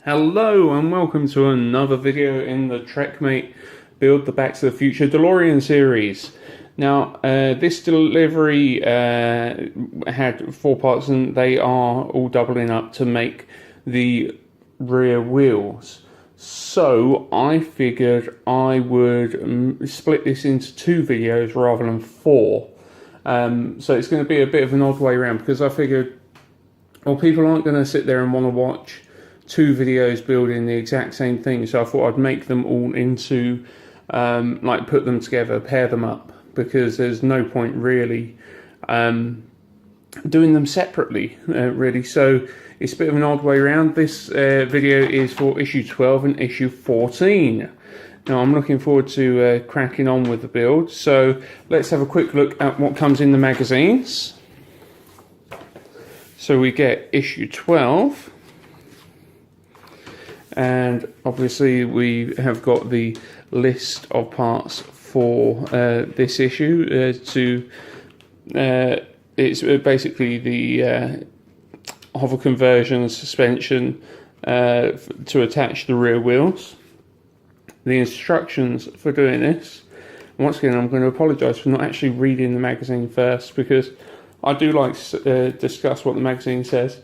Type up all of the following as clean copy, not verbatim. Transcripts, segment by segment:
Hello and welcome to another video in the TrekMate Build the Back to the Future Delorean series. Now this delivery had 4 parts and they are all doubling up to make the rear wheels. So I figured I would split this into 2 videos rather than 4. So it's going to be a bit of an odd way around because I figured, well, people aren't going to sit there and want to watch 2 videos building the exact same thing, so I thought I'd make them all into like put them together, pair them up, because there's no point really doing them separately really. So it's a bit of an odd way around. This video is for issue 12 and issue 14. Now I'm looking forward to cracking on with the build, so let's have a quick look at what comes in the magazines. So we get issue 12. And obviously we have got the list of parts for this issue. It's basically the hover conversion suspension to attach the rear wheels. The instructions for doing this. Once again, I'm going to apologise for not actually reading the magazine first, because I do like to discuss what the magazine says,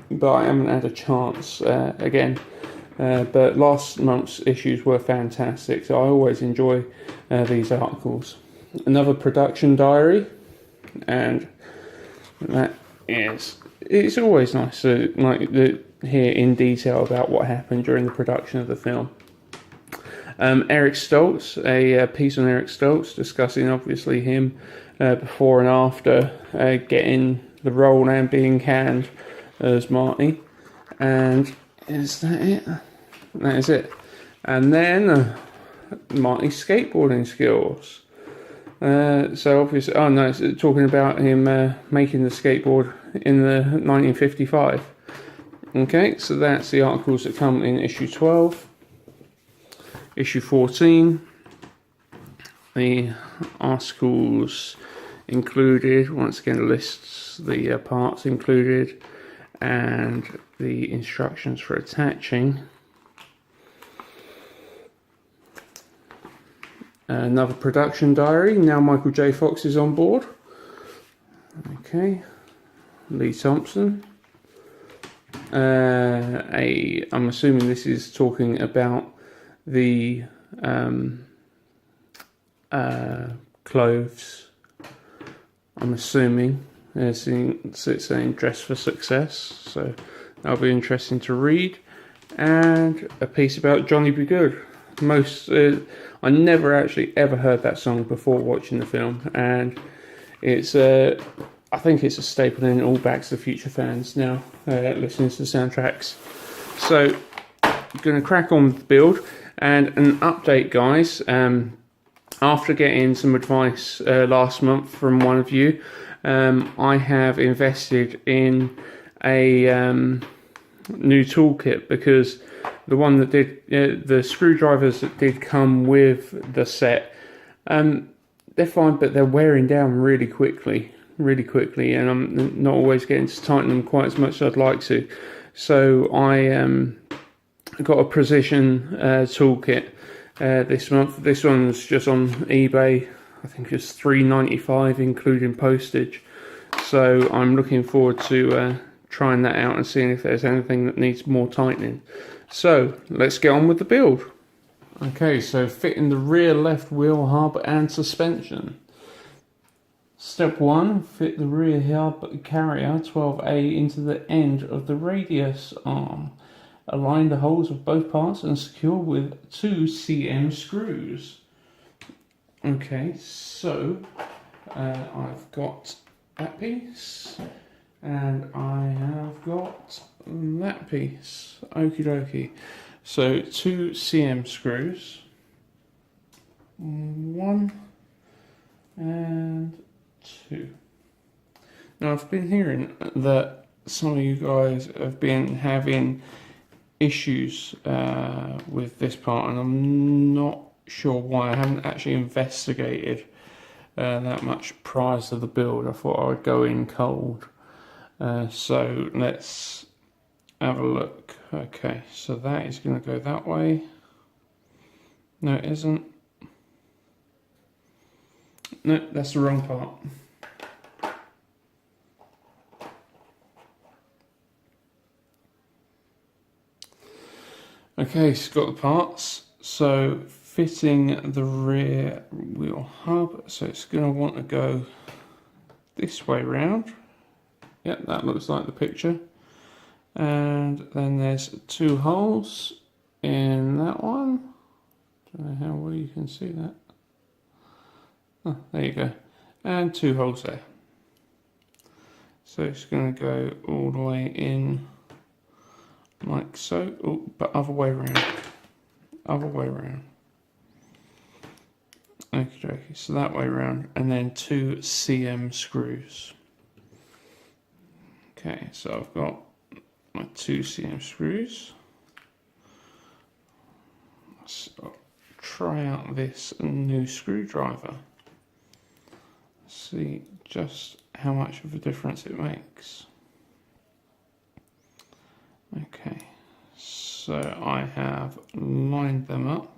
but I haven't had a chance again. But last month's issues were fantastic, so I always enjoy these articles. Another production diary, and that is, it's always nice to hear in detail about what happened during the production of the film. Eric Stoltz, a piece on Eric Stoltz discussing obviously him before and after getting the role and being canned as Marty. And is that it? That is it. And then Marty's skateboarding skills. So obviously, oh no, it's talking about him making the skateboard in the 1955. Okay, so that's the articles that come in issue 12. Issue 14. The articles included, once again, lists the parts included and the instructions for attaching. Another production diary. Now Michael J. Fox is on board. Okay. Lee Thompson. I'm assuming this is talking about the clothes. I'm assuming. It's saying dress for success, so that'll be interesting to read. And a piece about Johnny Be Good. I never actually ever heard that song before watching the film, and it's I think it's a staple in all Back to the Future fans now, listening to the soundtracks. So I'm going to crack on with the build. And an update, guys, after getting some advice last month from one of you, I have invested in a new toolkit, because the one that did the screwdrivers that did come with the set, they're fine, but they're wearing down really quickly, and I'm not always getting to tighten them quite as much as I'd like to. So I got a precision toolkit this month. This one's just on eBay. I think it's $3.95 including postage. So I'm looking forward to trying that out and seeing if there's anything that needs more tightening. So let's get on with the build. Okay, so fitting the rear left wheel hub and suspension. Step 1, fit the rear hub carrier 12A into the end of the radius arm. Align the holes of both parts and secure with 2 cm screws. Okay, so I've got that piece and I have got that piece. Okie dokie. So 2 cm screws. 1 and 2. Now I've been hearing that some of you guys have been having issues with this part, and I'm not sure why. I haven't actually investigated that much prior to the build. I thought I would go in cold. So let's have a look. Okay, so that is going to go that way. No, it isn't. No, that's the wrong part. Okay, so got the parts. So fitting the rear wheel hub, so it's going to want to go this way round. Yep, that looks like the picture. And then there's 2 holes in that one. Don't know how well you can see that. Oh, there you go. And 2 holes there. So it's going to go all the way in like so. Oh, but other way around. Other way around. Okay, so that way around. And then 2 CM screws. Okay, so I've got my 2 CM screws. So try out this new screwdriver. See just how much of a difference it makes. Okay, so I have lined them up.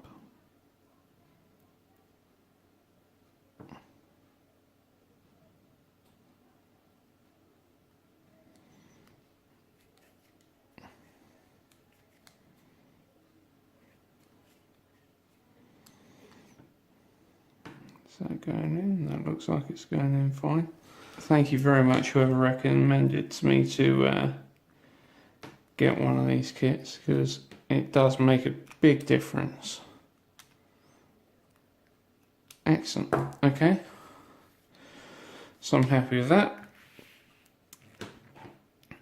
Is that going in? That looks like it's going in fine. Thank you very much whoever recommended to me to get one of these kits, because it does make a big difference. Excellent. Okay. So I'm happy with that.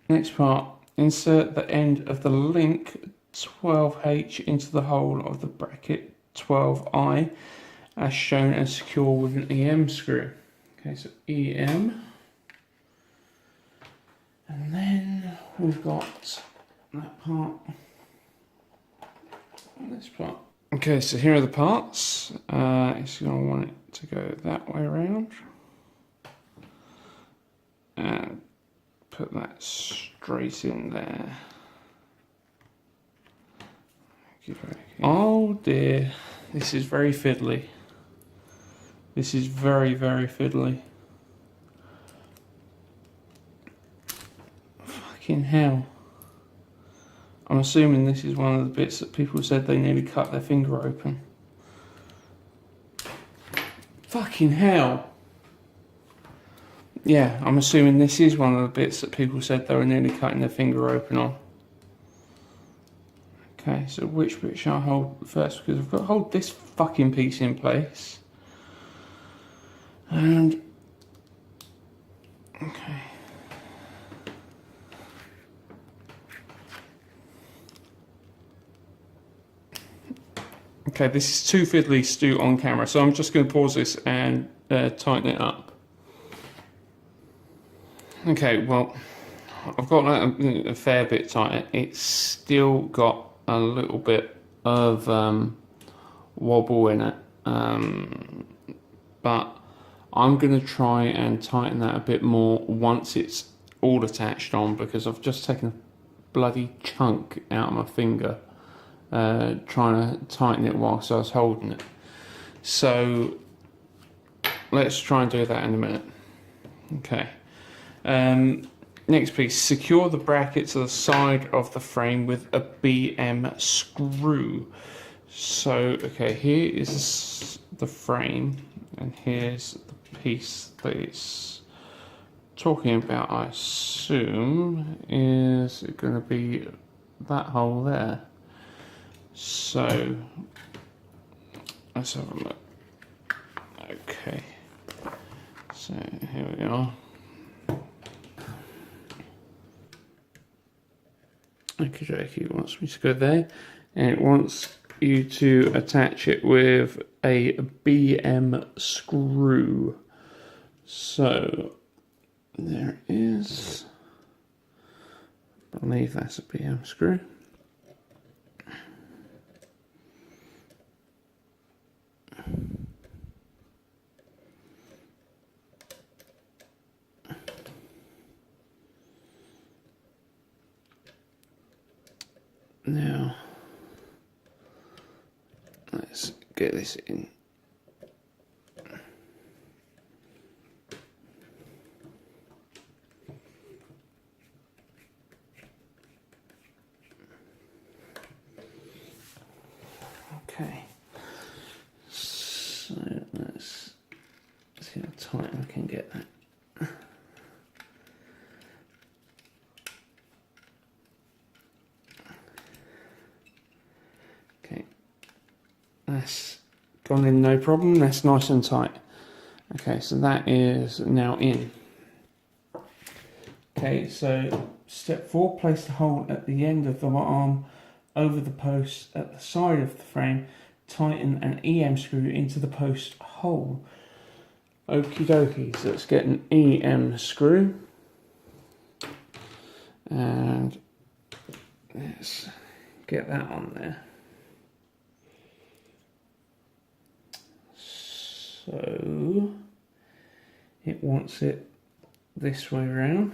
Next part, insert the end of the link 12H into the hole of the bracket 12I as shown and secure with an EM screw. Okay, so EM. And then we've got that part, and this part. Okay, so here are the parts. It's going to want it to go that way around. And put that straight in there. Oh dear, this is very fiddly. This is very, very fiddly. Fucking hell. I'm assuming this is one of the bits that people said they nearly cut their finger open. Fucking hell. Yeah, I'm assuming this is one of the bits that people said they were nearly cutting their finger open on. Okay, so which bit shall I hold first? Because I've got to hold this fucking piece in place. And... okay. Okay, this is too fiddly to do on camera, so I'm just going to pause this and tighten it up. Okay, well, I've got a fair bit tighter. It's still got a little bit of wobble in it, but I'm going to try and tighten that a bit more once it's all attached on, because I've just taken a bloody chunk out of my finger trying to tighten it whilst I was holding it. So let's try and do that in a minute. Okay. Next piece, secure the bracket to the side of the frame with a BM screw. So, okay, here is the frame, and here's the piece that it's talking about, I assume, is going to be that hole there. So, let's have a look. Okay, so here we are. Okay, it wants me to go there, and it wants you to attach it with a BM screw. So there it is. I believe that's a BM screw. Now, let's get this in. Okay, so let's see how tight I can get that. Okay, that's gone in no problem, that's nice and tight. Okay, so that is now in. Okay, so step 4, place the hole at the end of the arm over the post at the side of the frame, tighten an EM screw into the post hole. Okie dokie, so let's get an EM screw and let's get that on there. So it wants it this way round.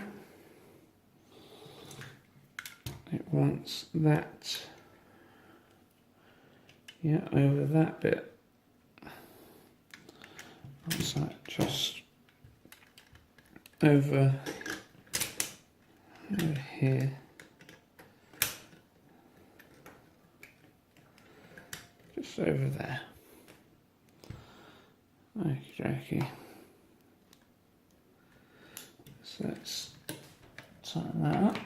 It wants that, yeah, over that bit. What's that? Just over here. Just over there. Okie dokie. So let's tighten that up.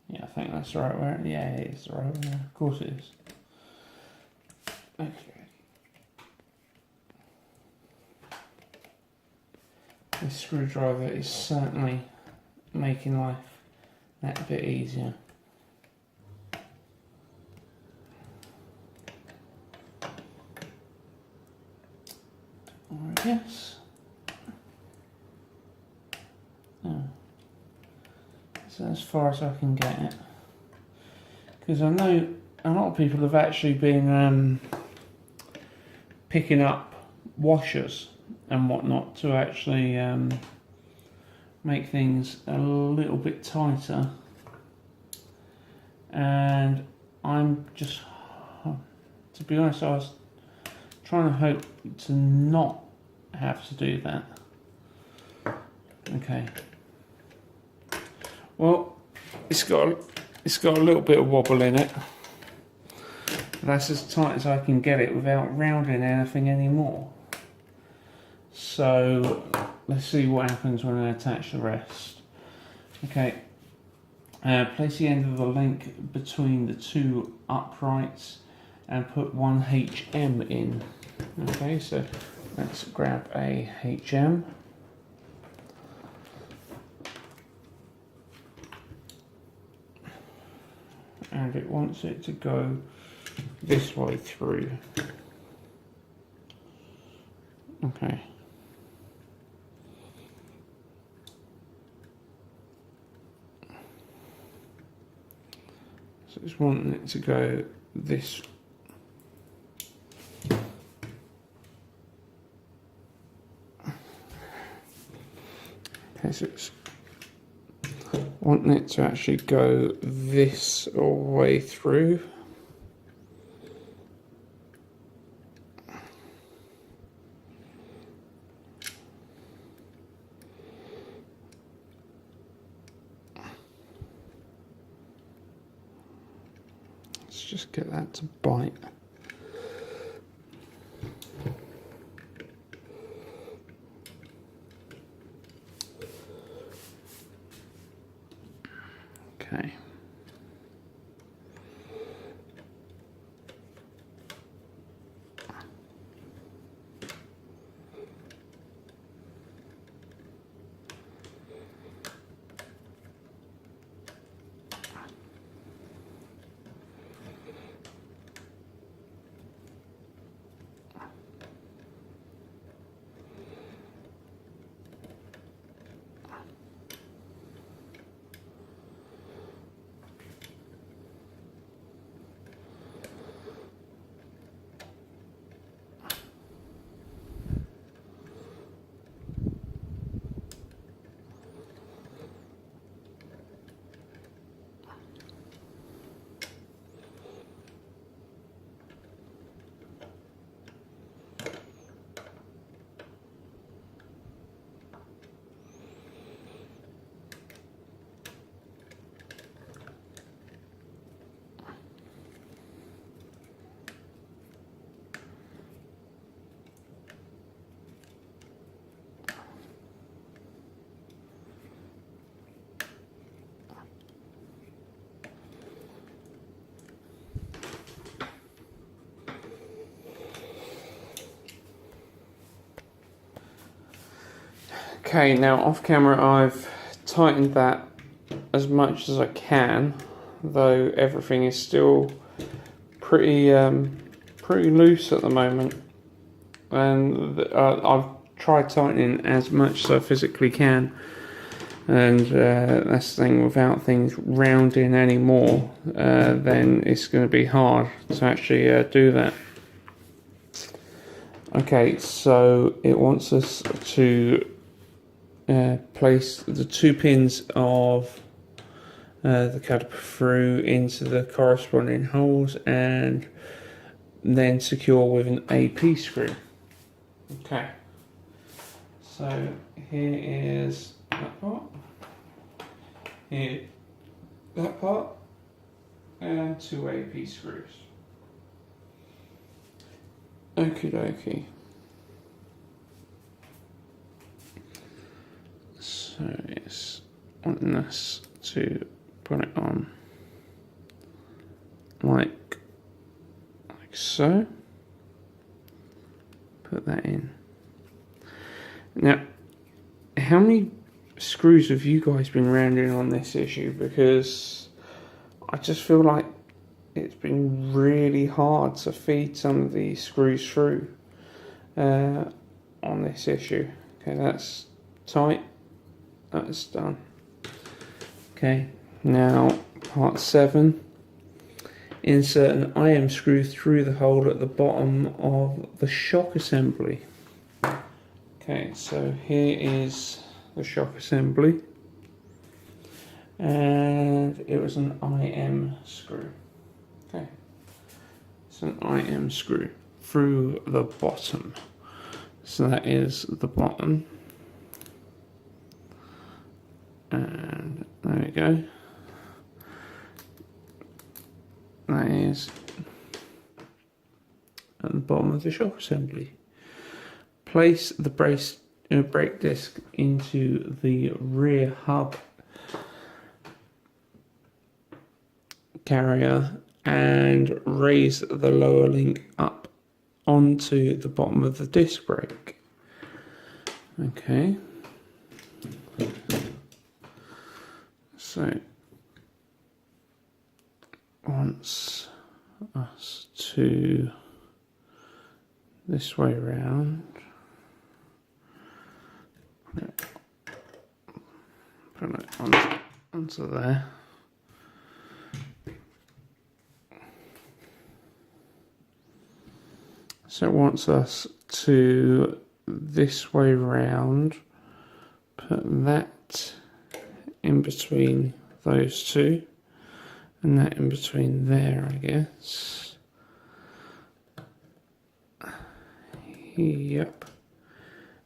Yeah, I think that's the right way. Yeah, it is the right way. Of course it is. Okay. This screwdriver is certainly making life that bit easier. Alright, yes. Oh. So as far as I can get it. Because I know a lot of people have actually been picking up washers and whatnot to actually make things a little bit tighter, and I'm just, to be honest, I was trying to hope to not have to do that. Okay, well, it's got a little bit of wobble in it. That's as tight as I can get it without rounding anything anymore. So let's see what happens when I attach the rest. Okay, place the end of the link between the two uprights and put 1 HM in. Okay, so let's grab a HM. And it wants it to go this way through. Okay. So it's wanting it to go this. Okay, so it's wanting it to actually go this way through. Let's just get that to bite. Okay. Okay, now off camera I've tightened that as much as I can, though everything is still pretty loose at the moment, and I've tried tightening as much as I physically can, and that's the thing, without things rounding anymore, then it's going to be hard to actually do that. Okay, so it wants us to place the 2 pins of the caliper through into the corresponding holes and then secure with an AP screw. Okay, so here is that part, here that part, and 2 AP screws. Okie dokie. So it's wanting us to put it on like so. Put that in. Now, how many screws have you guys been rounding on this issue? Because I just feel like it's been really hard to feed some of these screws through on this issue. Okay, that's tight. That's done. Okay, now part 7. Insert an IM screw through the hole at the bottom of the shock assembly. Okay, so here is the shock assembly, and it was an IM screw. Okay, it's an IM screw through the bottom. So that is the bottom. And there we go. That is at the bottom of the shock assembly. Place the brake disc into the rear hub carrier and raise the lower link up onto the bottom of the disc brake. Okay. So wants us to this way round, put it onto there. So it wants us to this way round, put that in between those two, and that in between there, I guess. Yep.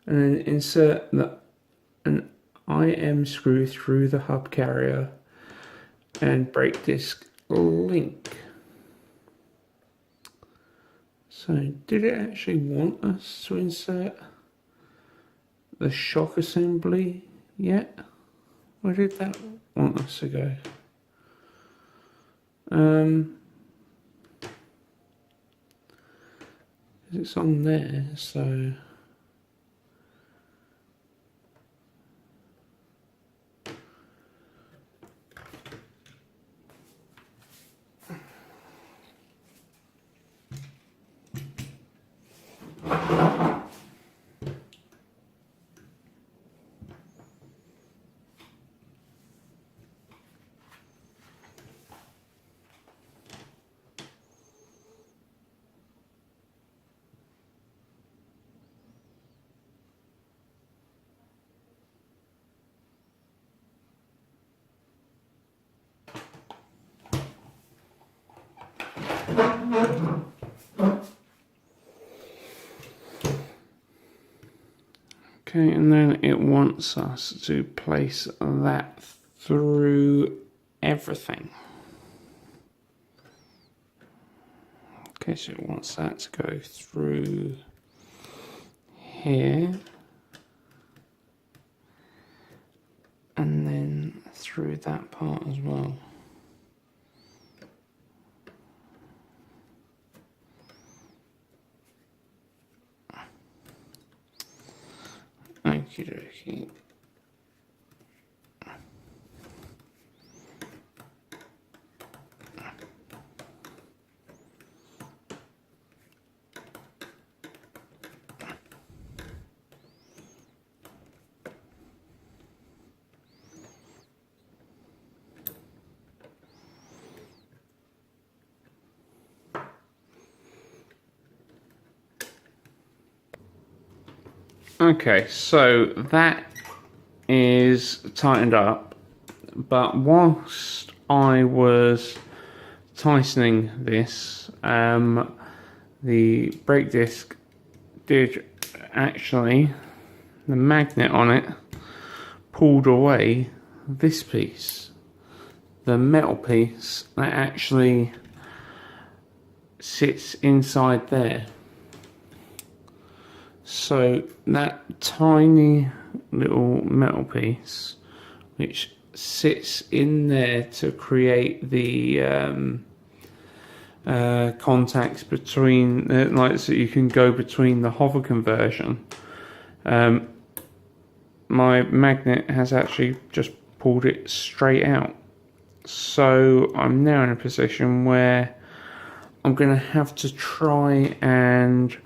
And then insert an IM screw through the hub carrier and brake disc link. So did it actually want us to insert the shock assembly yet? Where did that want us to go? It's on there, so okay, and then it wants us to place that through everything. Okay, so it wants that to go through here, and then through that part as well. Okie dokie. Okay, so that is tightened up, but whilst I was tightening this, the brake disc did actually, the magnet on it pulled away this piece, the metal piece that actually sits inside there. So that tiny little metal piece which sits in there to create the contacts between, like, so you can go between the hover conversion, my magnet has actually just pulled it straight out. So I'm now in a position where I'm going to have to try and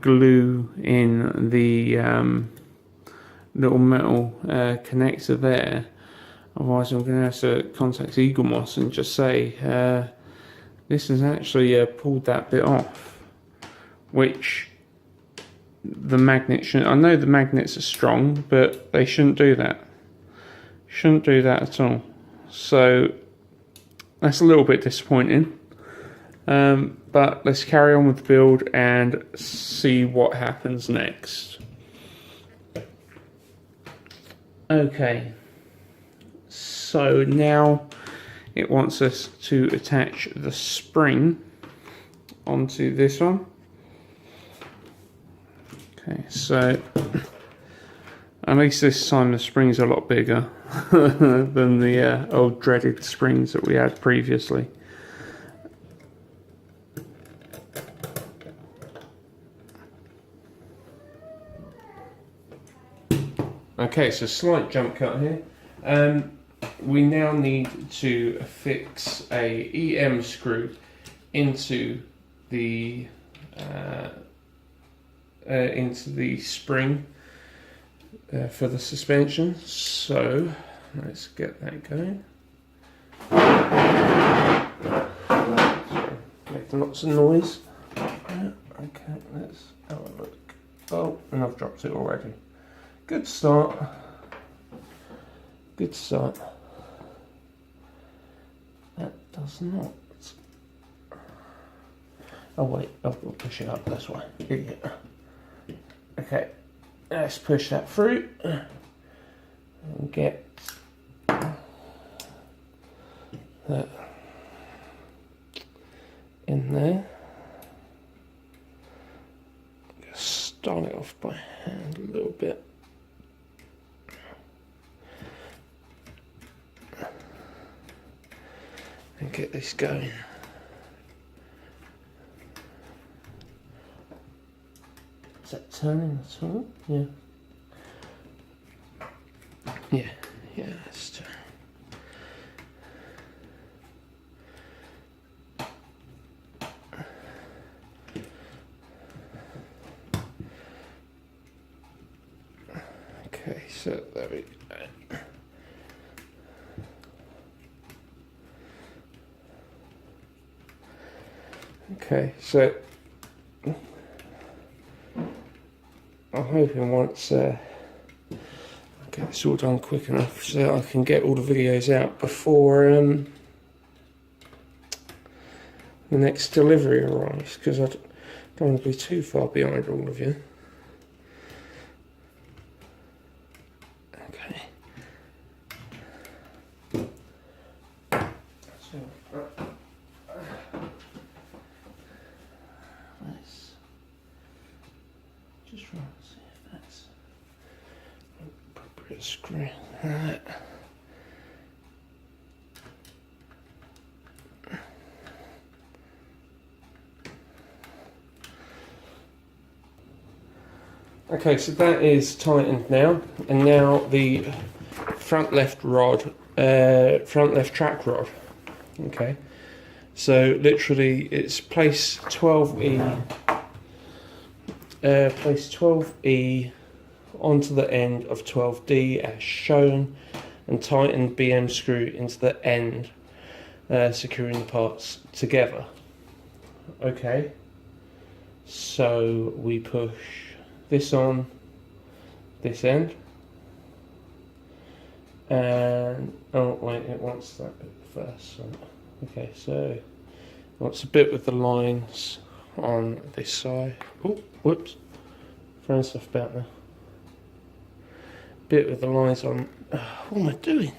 glue in the little metal connector there. Otherwise I'm going to have to contact Eaglemoss and just say this has actually pulled that bit off, which the magnet shouldn't. I know the magnets are strong, but they shouldn't do that. Shouldn't do that at all. So that's a little bit disappointing. But let's carry on with the build and see what happens next. Okay, so now it wants us to attach the spring onto this one. Okay, so at least this time the spring's a lot bigger than the old dreaded springs that we had previously. Okay, so slight jump cut here. We now need to fix a EM screw into the spring for the suspension. So let's get that going. Sorry, making lots of noise. Okay, let's have a look. Oh, and I've dropped it already. Good start. Good start. That does not. Oh wait, I've got to push it up this way. Idiot. Okay, let's push that through and get that in there. Just start it off by hand a little bit. And get this going. Is that turning at all? Yeah. Yeah, that's turning. Okay, so there we go. Okay, so I'm hoping once I get this all done quick enough so I can get all the videos out before the next delivery arrives, because I don't want to be too far behind all of you. Okay. So, let's just try and see if that's an appropriate screw. Alright. Okay, so that is tightened now, and now the front left track rod. Okay, so literally it's place 12E, onto the end of 12D as shown, and tighten BM screw into the end, securing the parts together. Okay, so we push this on this end, and oh wait, it wants that bit first. So, okay, so it wants a bit with the lines on this side. Oh, whoops, throwing stuff about now. Bit with the lines on. What am I doing?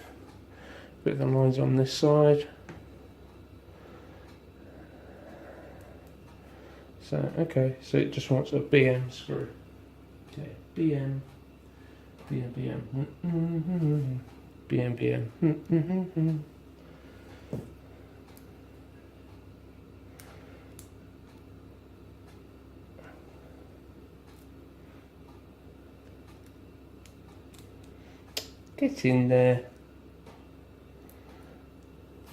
Bit with the lines on this side. So okay, so it just wants a BM screw. Okay, BM, BM. Get in there.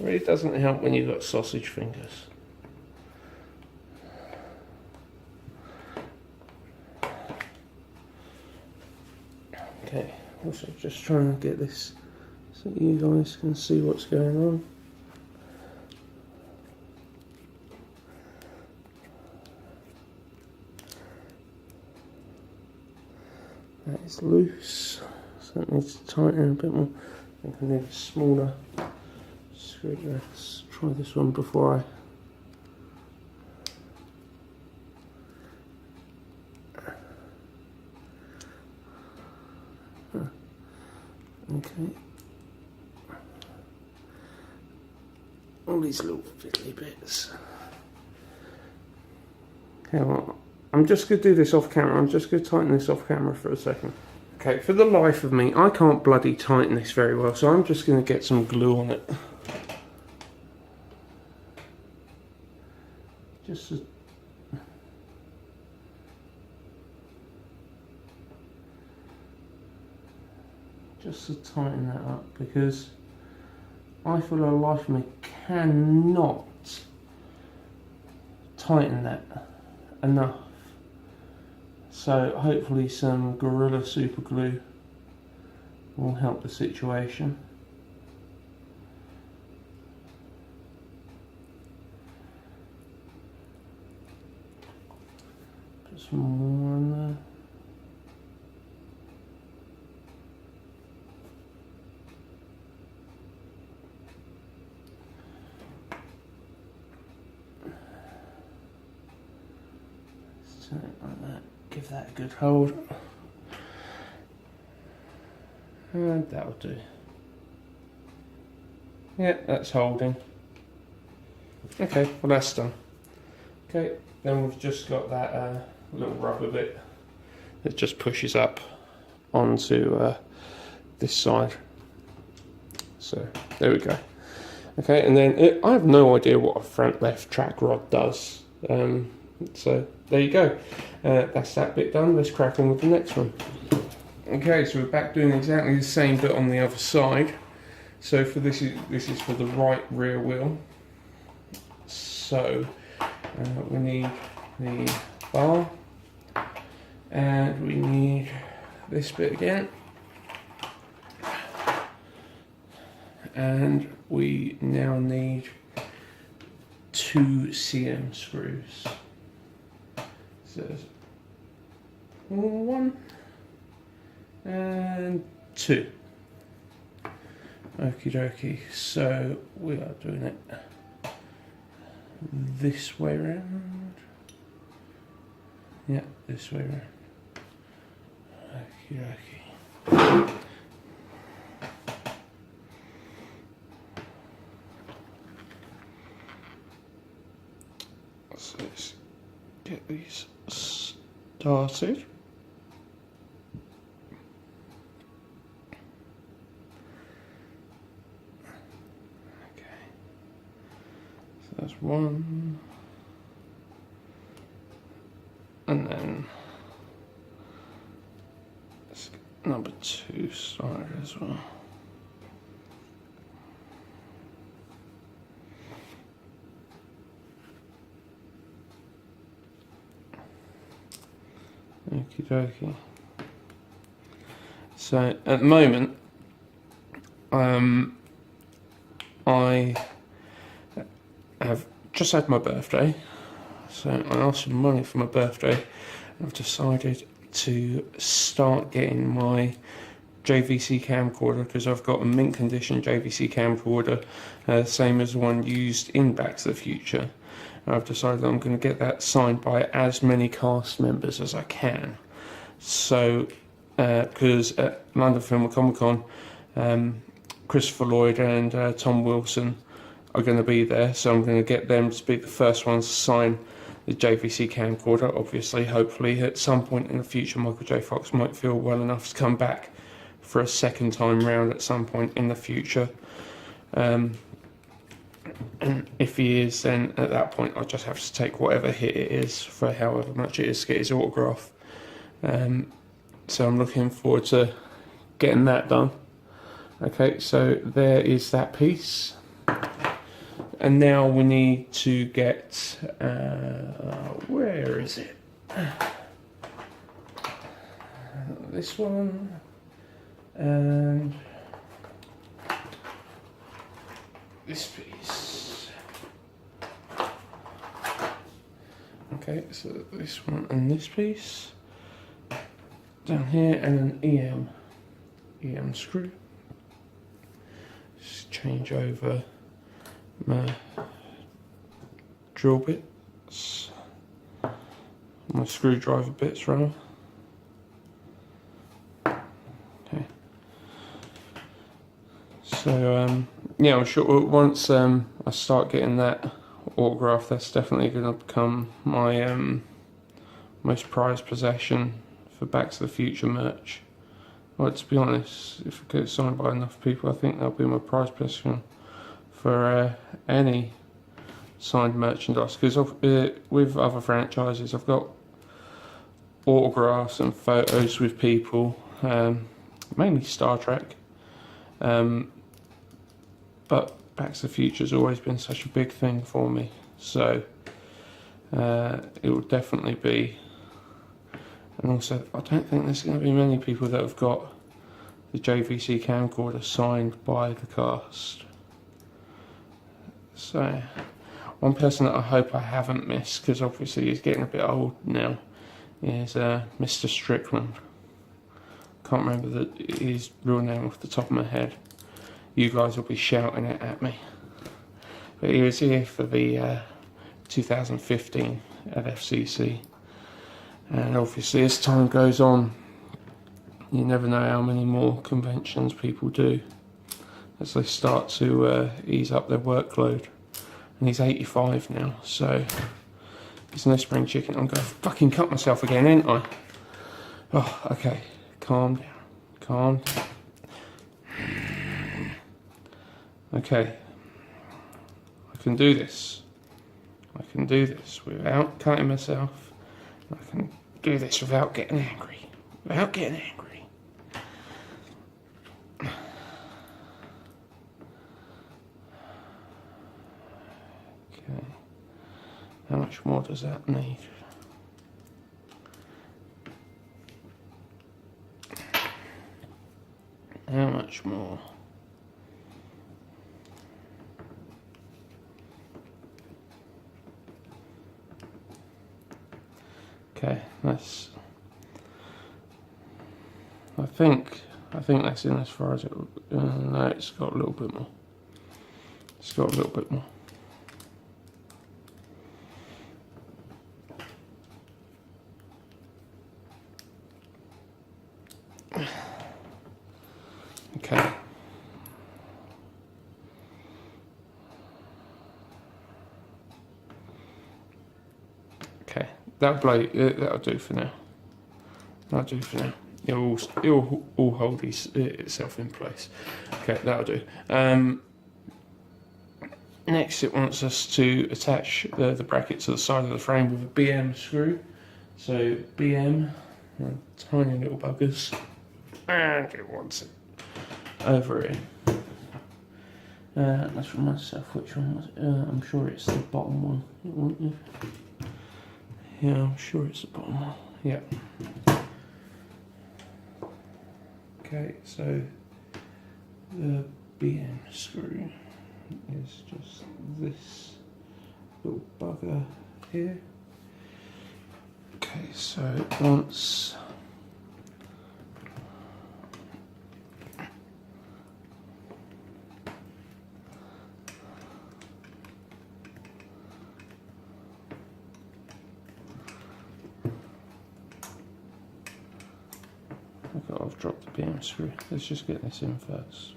It really doesn't help when you've got sausage fingers. Okay, also just trying to get this so you guys can see what's going on. That is loose, so it needs to tighten a bit more. I think I need a smaller screw. Let's try this one before I... Okay. All these little fiddly bits. Okay, well, I'm just going to do this off camera. I'm just going to tighten this off camera for a second. Okay, for the life of me, I can't bloody tighten this very well, so I'm just going to get some glue on it. Just to tighten that up, because I for the life of me cannot tighten that enough. So hopefully some Gorilla Super Glue will help the situation. Put some more on there. Like that, give that a good hold, and that'll do. Yeah, that's holding. Okay, well that's done. Okay, then we've just got that little rubber bit that just pushes up onto this side. So there we go. Okay, and then I have no idea what a front left track rod does. So there you go. That's that bit done. Let's crack on with the next one. Okay, so we're back doing exactly the same bit on the other side. So for this is for the right rear wheel. So we need the bar, and we need this bit again, and we now need 2 CM screws. So 1 and 2. Okie dokie. So we are doing it this way around. Yeah, this way around. Okie dokie. So let's get these started. Okay, so that's 1, and then two-sided as well. Okie dokie. So at the moment, I have just had my birthday, so I asked for money for my birthday, and I've decided to start getting my JVC camcorder, because I've got a mint condition JVC camcorder, same as the one used in Back to the Future. And I've decided I'm going to get that signed by as many cast members as I can. So, because at London Film and Comic Con, Christopher Lloyd and Tom Wilson are going to be there, so I'm going to get them to be the first ones to sign the JVC camcorder. Obviously, hopefully, at some point in the future, Michael J. Fox might feel well enough to come back for a second time round at some point in the future. And if he is, then at that point I'll just have to take whatever hit it is for however much it is to get his autograph. So I'm looking forward to getting that done. Okay, so there is that piece. And now we need to get, where is it? This one, and this piece. Okay, so this one and this piece down here, and an EM screw. Just change over my drill bits, my screwdriver bits rather. Okay. So yeah, I'm sure once I start getting that autograph, that's definitely going to become my most prized possession for Back to the Future merch. Well, to be honest, if it gets signed by enough people, I think that'll be my prized possession for any signed merchandise. Because with other franchises, I've got autographs and photos with people, mainly Star Trek. But Back to the Future has always been such a big thing for me, so it will definitely be. And also, I don't think there's going to be many people that have got the JVC camcorder signed by the cast. So, one person that I hope I haven't missed, because obviously he's getting a bit old now, is Mr. Strickland. Can't remember his real name off the top of my head. You guys will be shouting it at me. But he was here for the 2015 at FCC. And obviously as time goes on, you never know how many more conventions people do as they start to ease up their workload. And he's 85 now, so he's no spring chicken. I'm going to fucking cut myself again, ain't I? Oh, okay. Calm down. Calm down. Okay. I can do this. I can do this without cutting myself. I can do this without getting angry. Without getting angry. Okay. How much more does that need? How much more? Okay, that's. I think that's in as far as it. No, it's got a little bit more. It's got a little bit more. Okay. Okay, that'll do for now. That'll do for now. It'll all hold itself in place. Okay, that'll do. Next, it wants us to attach the bracket to the side of the frame with a BM screw. So BM, tiny little buggers. And it wants it over here. Let's remind myself which one was it. I'm sure it's the bottom one. It won't you? Yeah, I'm sure it's the bottom one. Yeah. Okay, so the BM screw is just this little bugger here. Okay, so once I've dropped the BM screw. Let's just get this in first.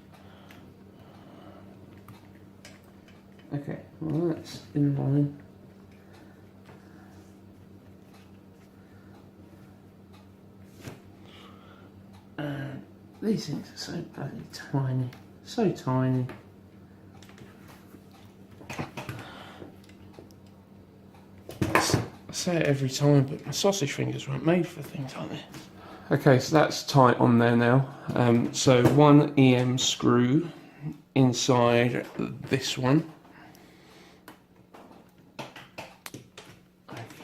Okay, well that's in line. And these things are so bloody tiny. So tiny. I say it every time, but my sausage fingers weren't made for things like this. Okay, so that's tight on there now. So one EM screw inside this one.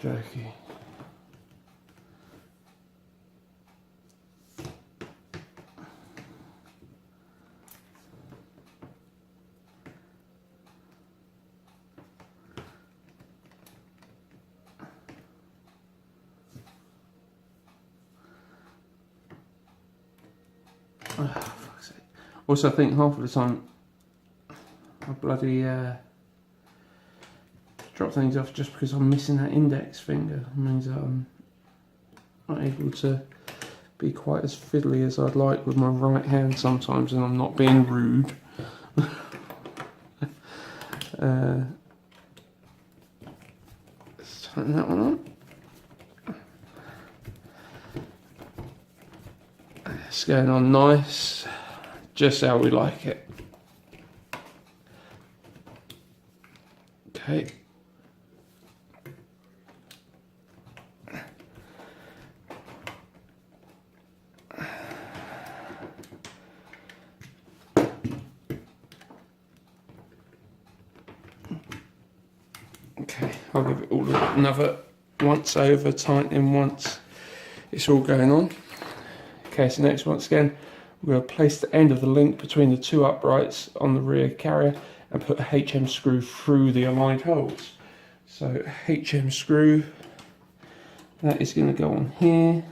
Okay. Oh, fuck's sake. Also, I think half of the time I bloody drop things off just because I'm missing that index finger. It means that I'm not able to be quite as fiddly as I'd like with my right hand sometimes, and I'm not being rude. Let's tighten that one on. It's going on nice, just how we like it. Okay. Okay, I'll give it all another once over, tightening once it's all going on. Okay, so next, once again, we're going to place the end of the link between the two uprights on the rear carrier and put a HM screw through the aligned holes. So HM screw, that is going to go on here.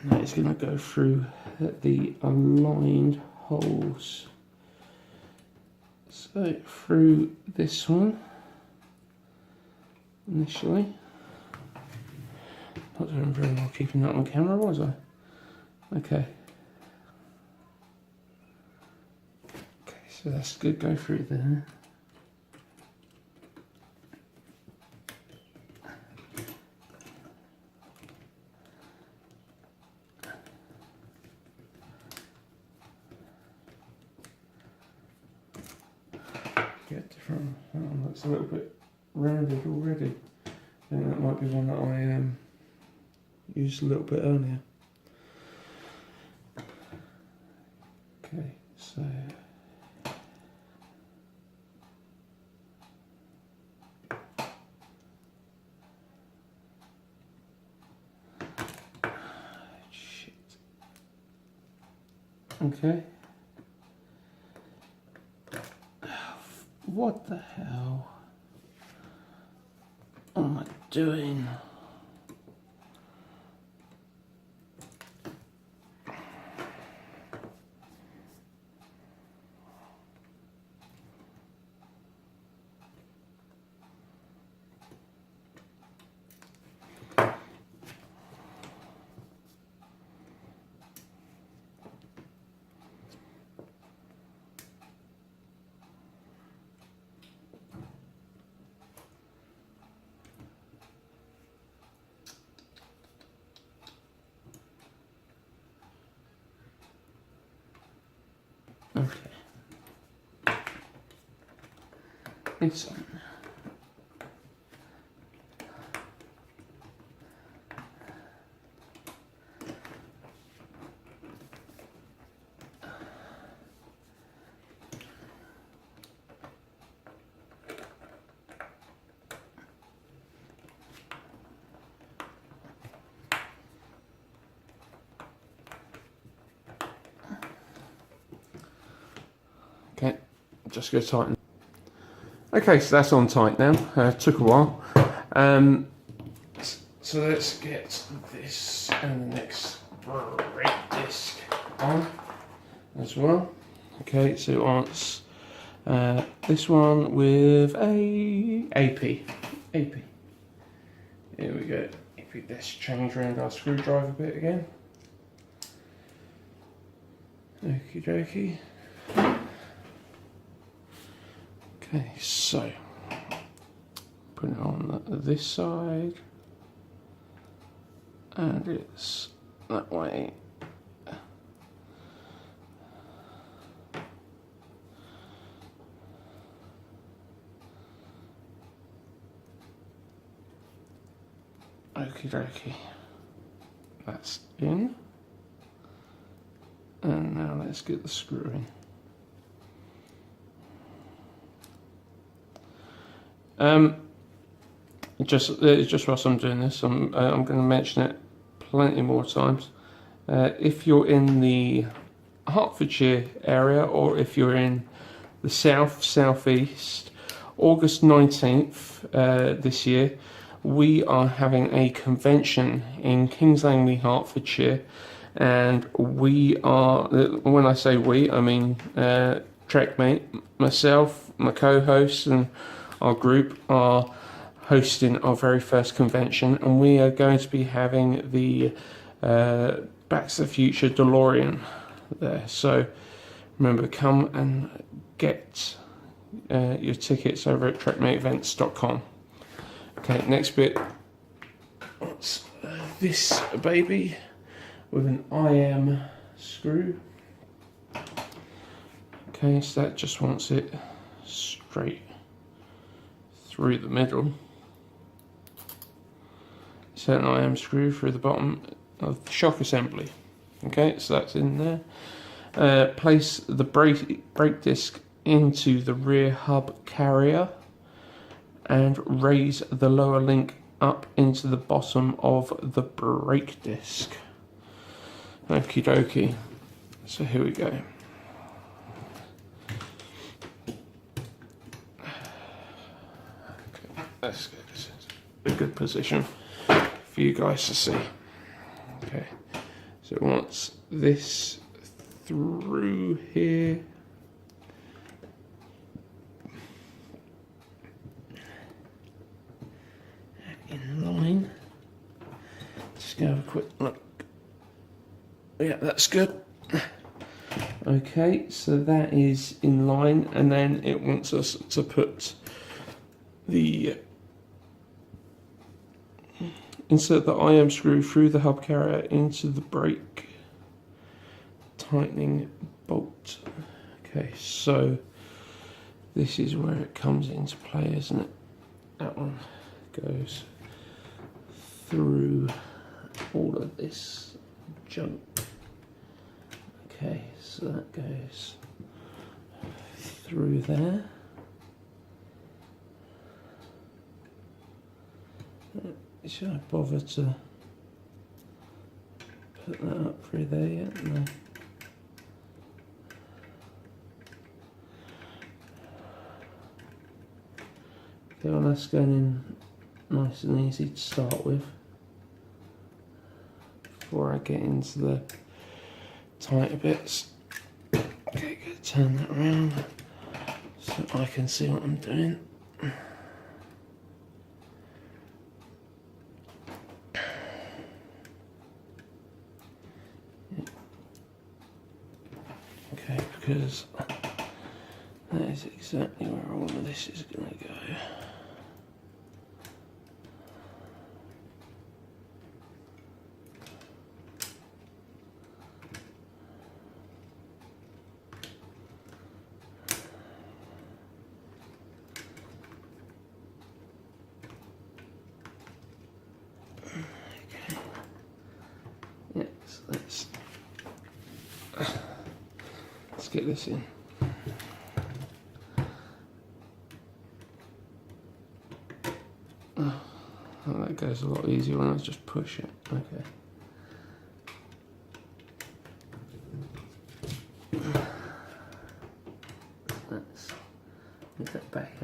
That is going to go through the aligned holes. So through this one initially. Not doing very well keeping that on camera, was I? Okay. Okay, so that's good. Go through there. Get different. That one looks a little bit rounded already. I think that might be one that I used a little bit earlier. Okay, so shit. Okay. What the hell am I doing? Okay. It's on. just go tighten. Okay, so that's on tight now. Took a while. So let's get this and the next brake disc on as well. Okay, so it wants this one with a AP. Here we go. Let's change around our screwdriver bit again. Okie dokie. Okay, so put it on this side, and it's that way. Okie dokie. That's in. And now let's get the screw in. Just whilst I'm doing this, I'm going to mention it plenty more times. If you're in the Hertfordshire area, or if you're in the southeast, August 19th this year, we are having a convention in Kings Langley, Hertfordshire, and we are, when I say we, I mean Trekmate, myself, my co-hosts, and our group are hosting our very first convention, and we are going to be having the Back to the Future Delorean there. So remember, come and get your tickets over at trekmateevents.com. Okay, next bit. What's this baby with an IM screw? Okay, so that just wants it straight through the middle. Set an IM screw through the bottom of the shock assembly. Okay, so that's in there. Place the brake disc into the rear hub carrier and raise the lower link up into the bottom of the brake disc. Okie dokie. So here we go. Okay, that's good. This is a good position for you guys to see. Okay, so once this through here, in line. Just go have a quick look. Yeah, that's good. Okay, so that is in line, and then it wants us to put the insert the IM screw through the hub carrier into the brake tightening bolt. Okay, so this is where it comes into play, isn't it? That one goes through all of this junk. Okay, so that goes through there. Should I bother to put that up through there yet? No. Okay, well that's going in nice and easy to start with. Before I get into the tighter bits. Okay, good. Turn that around so I can see what I'm doing. Okay, because that is exactly where all of this is going to go. Let's get this in. Oh, that goes a lot easier when I just push it. Okay. That's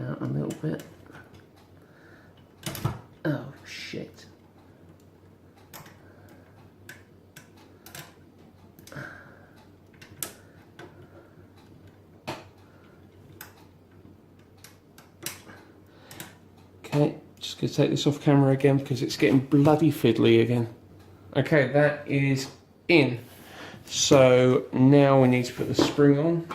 out a little bit. Oh shit. Okay, just going to take this off camera again because it's getting bloody fiddly again. Okay, that is in. So now we need to put the spring on.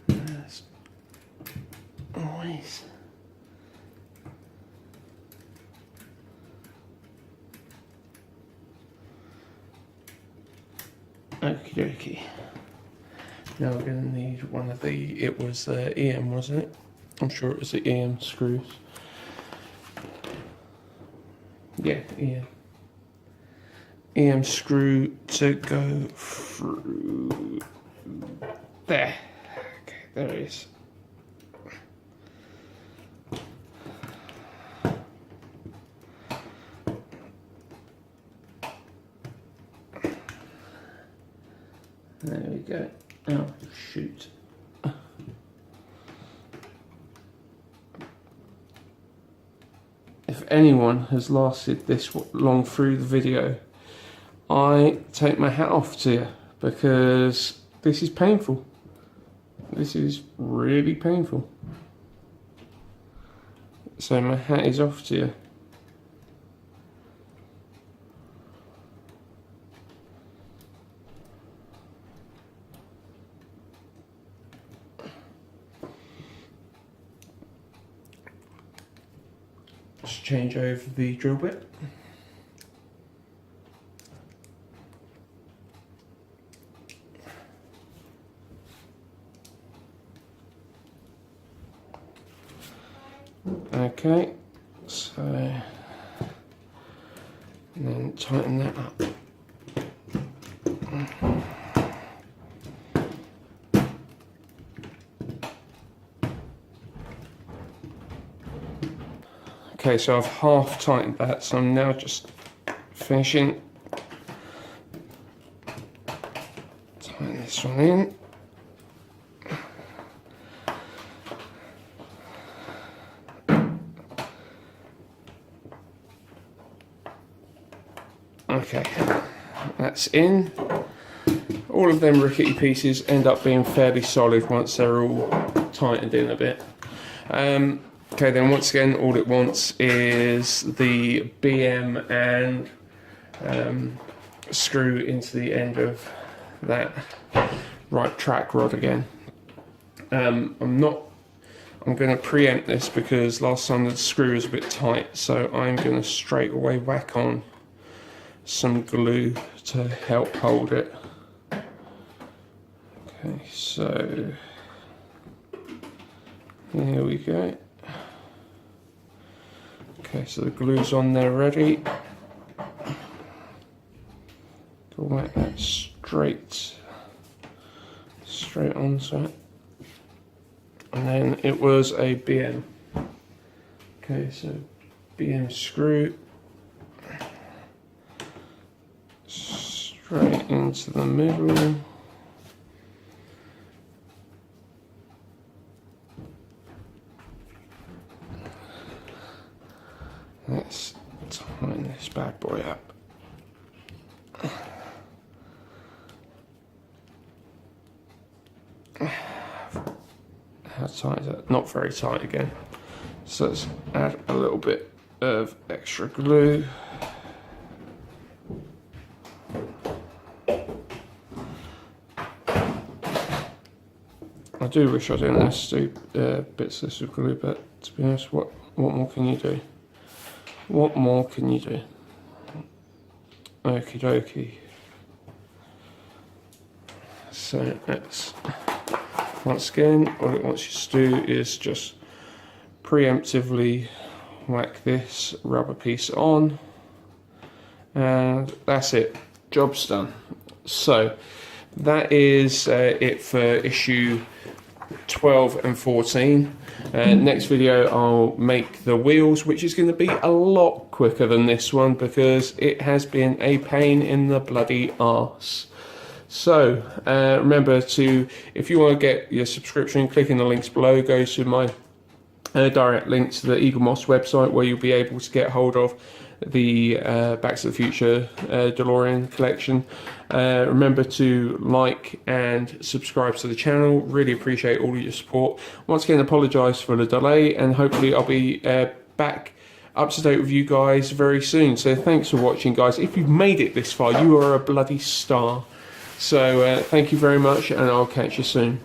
That's always. Okie dokie. Now we're going to need one of the, it was the EM, wasn't it? I'm sure it was the EM screws. Yeah, EM. EM screw to go through there. Okay, there it is. There we go. Oh, shoot. If anyone has lasted this long through the video, I take my hat off to you, because this is painful. This is really painful. So my hat is off to you. Just change over the drill bit. Okay, so and then tighten that up. Okay, so I've half tightened that, so I'm now just finishing. Tighten this one in. Okay, that's in. All of them rickety pieces end up being fairly solid once they're all tightened in a bit. Okay, then once again, all it wants is the BM and screw into the end of that right track rod again. I'm going to preempt this because last time the screw was a bit tight, so I'm going to straight away whack on some glue to help hold it. Okay, so here we go. Okay, so the glue's on there ready. Go whack that straight onto it. And then it was a BM. Okay, so BM screw straight into the middle. Let's tighten this bad boy up. How tight is that? Not very tight again. So let's add a little bit of extra glue. I do wish I didn't have to do bits of this with glue, but to be honest, what more can you do? What more can you do? Okie dokie. So let's, once again, all it wants you to do is just preemptively whack this rubber piece on, and that's it. Job's done. So that is it for issue 12 and 14. Next video I'll make the wheels, which is going to be a lot quicker than this one because it has been a pain in the bloody arse. So remember to, if you want to get your subscription, click in the links below, go to my direct link to the Eaglemoss website where you'll be able to get hold of the Back to the Future DeLorean collection. Remember to like and subscribe to the channel. Really appreciate all of your support. Once again, apologise for the delay, and hopefully I'll be back up to date with you guys very soon. So thanks for watching, guys. If you've made it this far, you are a bloody star. So thank you very much, and I'll catch you soon.